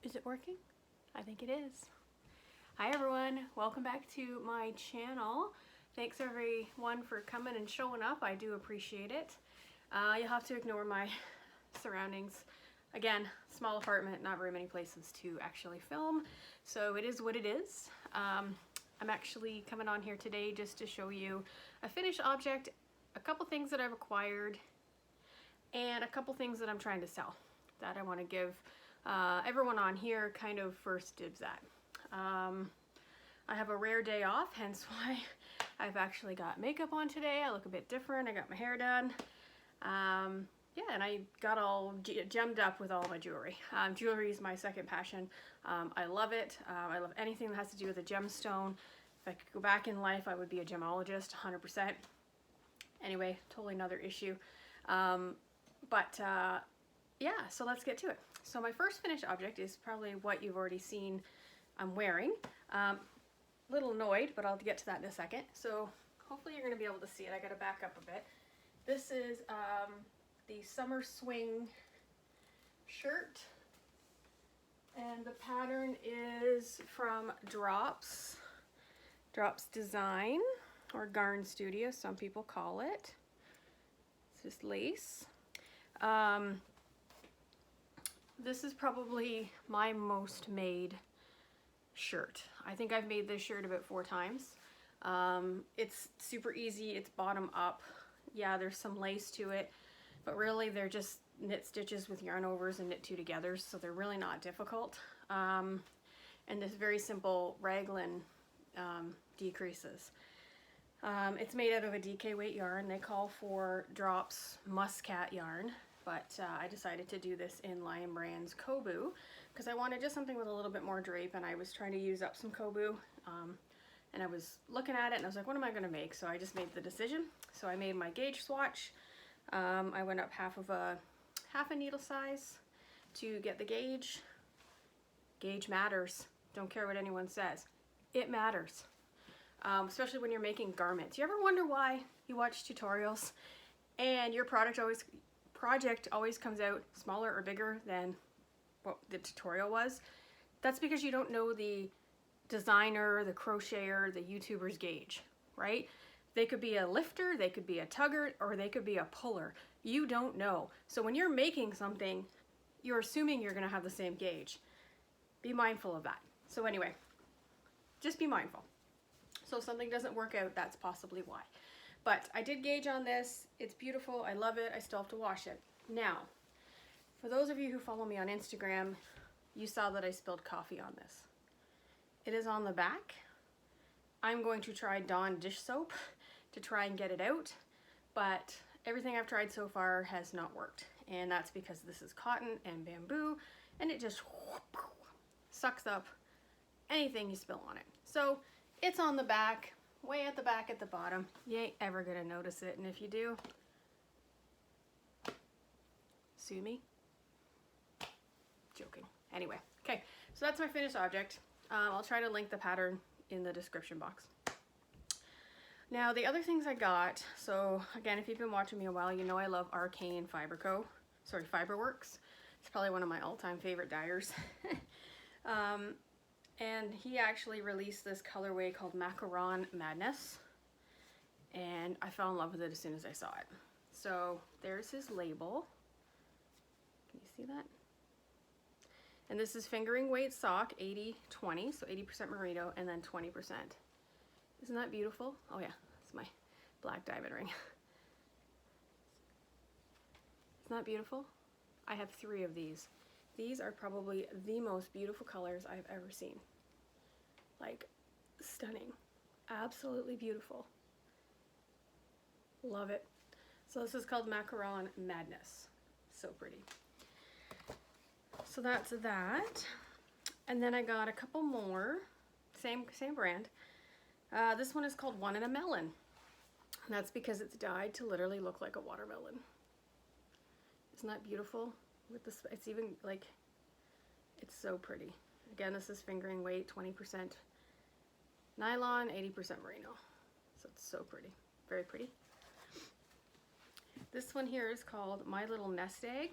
Is it working? I think it is. Hi everyone, welcome back to my channel. Thanks everyone for coming and showing up. I do appreciate it. You'll have to ignore my surroundings. Again, small apartment, not very many places to actually film, so it is what it is. I'm actually coming on here today just to show you a finished object, a couple things that I've acquired, and a couple things that I'm trying to sell that I want to give everyone on here kind of first dibs at. I have a rare day off, hence why I've actually got makeup on today. I look a bit different. I got my hair done. Yeah, and I got all gemmed up with all my jewelry. Jewelry is my second passion. I love it. I love anything that has to do with a gemstone. If I could go back in life, I would be a gemologist, 100%. Anyway, totally another issue. Yeah, so let's get to it. So my first finished object is probably what you've already seen I'm wearing. Little annoyed, but I'll get to that in a second. So hopefully you're going to be able to see it. I got to back up a bit. This is the Summer Swing shirt, and the pattern is from Drops Design, or Garn Studio, some people call it. It's just lace. This is probably my most made shirt. I think I've made this shirt about 4 times. It's super easy. It's bottom up. Yeah, there's some lace to it, but really they're just knit stitches with yarn overs and knit 2 together, so they're really not difficult. And this very simple raglan decreases. It's made out of a DK weight yarn. They call for Drops Muscat yarn, but I decided to do this in Lion Brand's Kobu because I wanted just something with a little bit more drape, and I was trying to use up some Kobu, and I was looking at it and I was like, what am I going to make? So I just made the decision. So I made my gauge swatch. I went up half a needle size to get the gauge. Gauge matters. Don't care what anyone says. It matters. Especially when you're making garments. You ever wonder why you watch tutorials and your project always comes out smaller or bigger than what the tutorial was? That's because you don't know the designer, the crocheter, the YouTuber's gauge, right? They could be a lifter, they could be a tugger, or they could be a puller. You don't know. So when you're making something, you're assuming you're gonna have the same gauge. Be mindful of that. So anyway, just be mindful. So if something doesn't work out, that's possibly why. But I did gauge on this. It's beautiful. I love it. I still have to wash it. Now, for those of you who follow me on Instagram, you saw that I spilled coffee on this. It is on the back. I'm going to try Dawn dish soap to try and get it out, but everything I've tried so far has not worked. And that's because this is cotton and bamboo, and it just sucks up anything you spill on it. So it's on the back, way at the back at the bottom. You ain't ever gonna notice it, and if you do, sue me. Joking. Anyway, okay, so that's my finished object. I'll try to link the pattern in the description box. Now the other things I got, so again, if you've been watching me a while, you know I love Arcane Fiberworks. It's probably one of my all-time favorite dyers. And he actually released this colorway called Macaron Madness, and I fell in love with it as soon as I saw it. So there's his label. Can you see that? And this is fingering weight sock, 80-20, so 80% merino and then 20%. Isn't that beautiful? Oh yeah, it's my black diamond ring. Isn't that beautiful? I have 3 of these. These are probably the most beautiful colors I've ever seen. Like, stunning. Absolutely beautiful. Love it. So this is called Macaron Madness. So pretty. So that's that. And then I got a couple more. Same brand. This one is called One in a Melon. And that's because it's dyed to literally look like a watermelon. Isn't that beautiful? With this, it's even like, it's so pretty. Again, this is fingering weight, 20% nylon, 80% merino. So it's so pretty, very pretty. This one here is called My Little Nest Egg.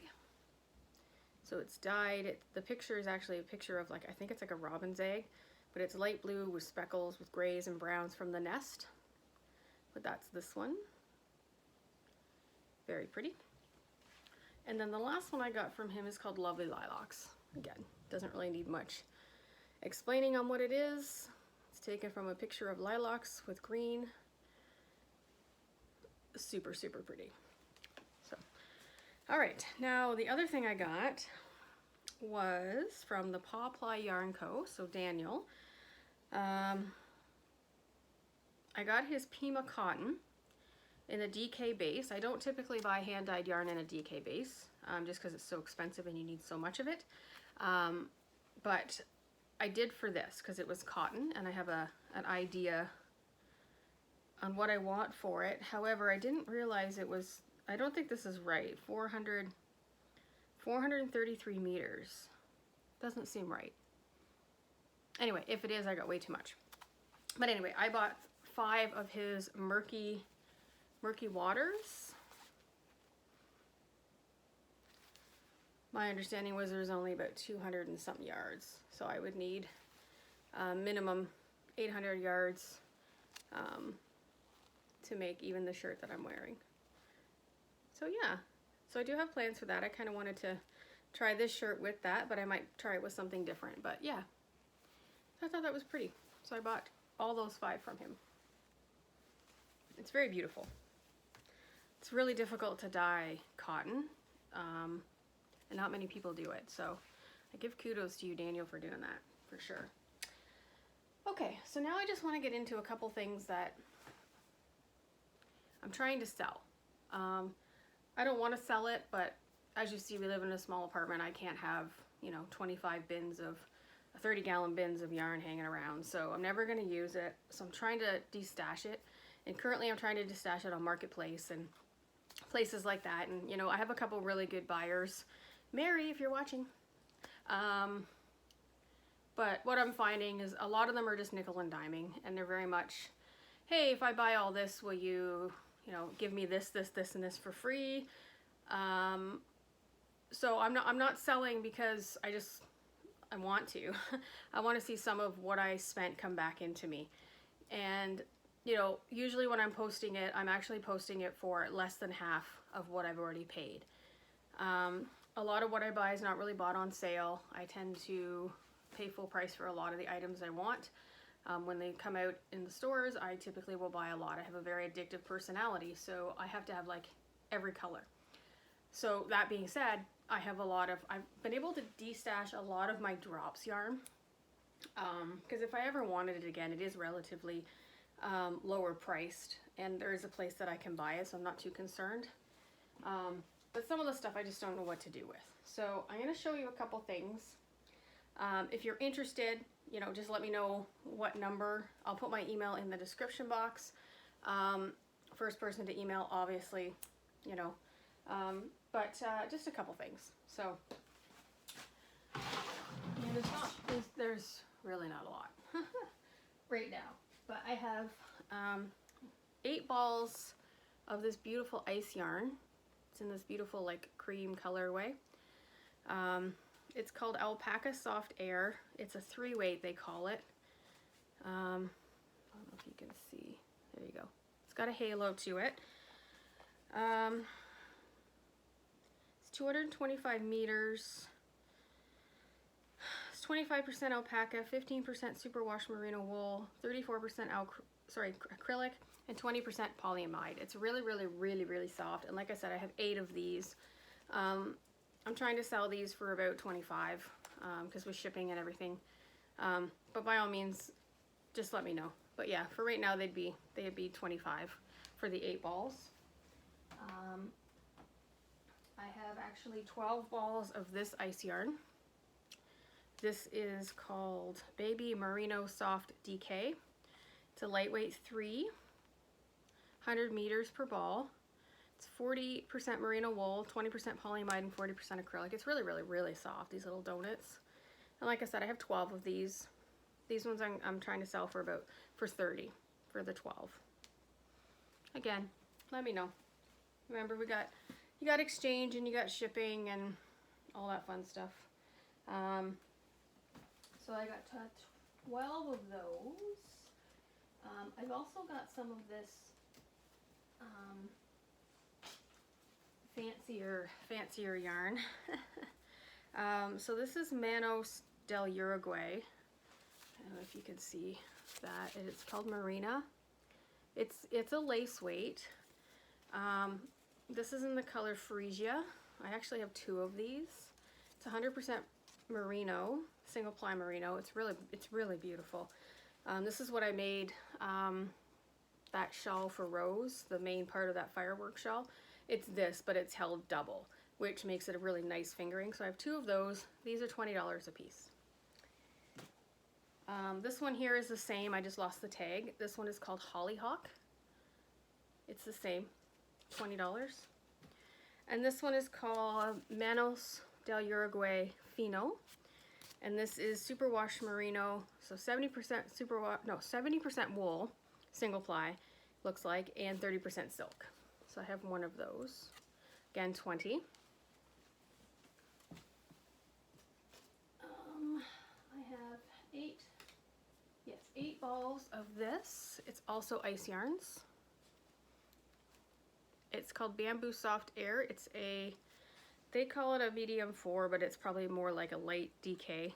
So it's dyed. The picture is actually a picture of like, I think it's like a robin's egg, but it's light blue with speckles with grays and browns from the nest. But that's this one. Very pretty. And then the last one I got from him is called Lovely Lilacs. Again, doesn't really need much explaining on what it is. It's taken from a picture of lilacs with green. Super, super pretty. So, all right, now the other thing I got was from the Paw Ply Yarn Co. So Daniel. I got his Pima cotton in a DK base. I don't typically buy hand-dyed yarn in a DK base, just because it's so expensive and you need so much of it. But I did for this because it was cotton and I have an idea on what I want for it. However, I didn't realize it was, I don't think this is right, 433 meters. Doesn't seem right. Anyway, if it is, I got way too much. But anyway, I bought 5 of his murky waters. My understanding was there's only about 200 and some yards, so I would need minimum 800 yards to make even the shirt that I'm wearing. So yeah, so I do have plans for that. I kind of wanted to try this shirt with that, but I might try it with something different. But yeah, I thought that was pretty, so I bought all those 5 from him. It's very beautiful. It's really difficult to dye cotton, and not many people do it. So I give kudos to you, Daniel, for doing that, for sure. Okay, so now I just want to get into a couple things that I'm trying to sell. I don't want to sell it, but as you see, we live in a small apartment. I can't have, 25 bins of 30-gallon bins of yarn hanging around, so I'm never going to use it. So I'm trying to destash it, and currently I'm trying to destash it on Marketplace and places like that. And I have a couple really good buyers. Mary, if you're watching. But what I'm finding is a lot of them are just nickel and diming, and they're very much, hey, if I buy all this, will you, give me this, this, this, and this for free? So I'm not selling because I want to. I want to see some of what I spent come back into me. And, usually when I'm posting it, I'm actually posting it for less than half of what I've already paid. A lot of what I buy is not really bought on sale. I tend to pay full price for a lot of the items I want. When they come out in the stores, I typically will buy a lot. I have a very addictive personality, so I have to have like every color. So that being said, I've been able to destash a lot of my drops yarn, because if I ever wanted it again, it is relatively lower priced, and there is a place that I can buy it, so I'm not too concerned. But some of the stuff I just don't know what to do with. So I'm going to show you a couple things. If you're interested, just let me know what number. I'll put my email in the description box. First person to email, obviously, but just a couple things. So there's really not a lot right now, but I have 8 balls of this beautiful ice yarn. It's in this beautiful like cream colorway. It's called Alpaca Soft Air. It's a 3-weight, they call it. I don't know if you can see. There you go. It's got a halo to it. It's 225 meters. It's 25% alpaca, 15% superwash merino wool, 34% acrylic, and 20% polyamide. It's really, really, really, really soft. And like I said, I have 8 of these. I'm trying to sell these for about 25 because with shipping and everything. But by all means, just let me know. But yeah, for right now, they'd be 25 for the 8 balls. I have actually 12 balls of this ice yarn. This is called Baby Merino Soft DK. It's a lightweight 3, 100 meters per ball. It's 40% merino wool, 20% polyamide, and 40% acrylic. It's really, really, really soft, these little donuts. And like I said, I have 12 of these. These ones I'm trying to sell for 30 for the 12. Again, let me know. Remember, you got exchange and you got shipping, and all that fun stuff. So I got 12 of those. I've also got some of this fancier yarn. So this is Manos del Uruguay. I don't know if you can see that. It's called Marina. It's a lace weight. This is in the color Frisia. I actually have 2 of these. It's 100% merino, single ply merino. It's really beautiful. This is what I made that shawl for Rose, the main part of that firework shawl. It's this, but it's held double, which makes it a really nice fingering. So I have 2 of those. These are $20 a piece. This one here is the same. I just lost the tag. This one is called Hollyhock. It's the same, $20. And this one is called Manos del Uruguay Fino. And this is superwash merino, so 70% 70% wool, single ply, looks like, and 30% silk. So I have 1 of those. Again, 20. I have 8 balls of this. It's also ice yarns. It's called Bamboo Soft Air. They call it a medium 4, but it's probably more like a light DK.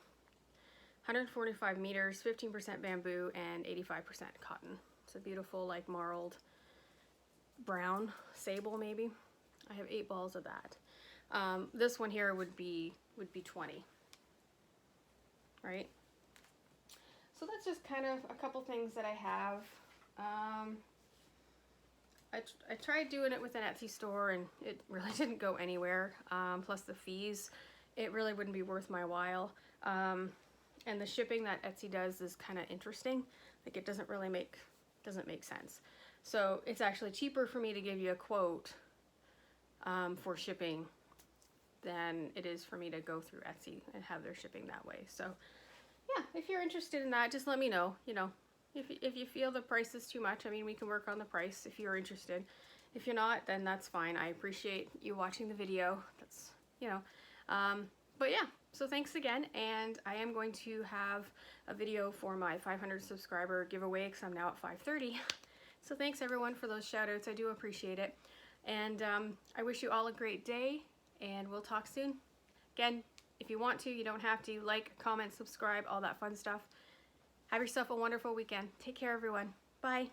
145 meters, 15% bamboo, and 85% cotton. It's a beautiful, like, marled brown sable, maybe. I have 8 balls of that. This one here would be 20, right? So that's just kind of a couple things that I have. I tried doing it with an Etsy store and it really didn't go anywhere. Plus the fees, it really wouldn't be worth my while. And the shipping that Etsy does is kind of interesting. Like, it doesn't make sense. So it's actually cheaper for me to give you a quote for shipping than it is for me to go through Etsy and have their shipping that way. So yeah, if you're interested in that, just let me know. You know, if you feel the price is too much, I mean, we can work on the price if you're interested. If you're not, then that's fine. I appreciate you watching the video. That's, you know, but yeah, so thanks again. And I am going to have a video for my 500 subscriber giveaway because I'm now at 530. So thanks everyone for those shout outs. I do appreciate it. And I wish you all a great day and we'll talk soon. Again, if you want to, you don't have to. Like, comment, subscribe, all that fun stuff. Have yourself a wonderful weekend. Take care, everyone. Bye.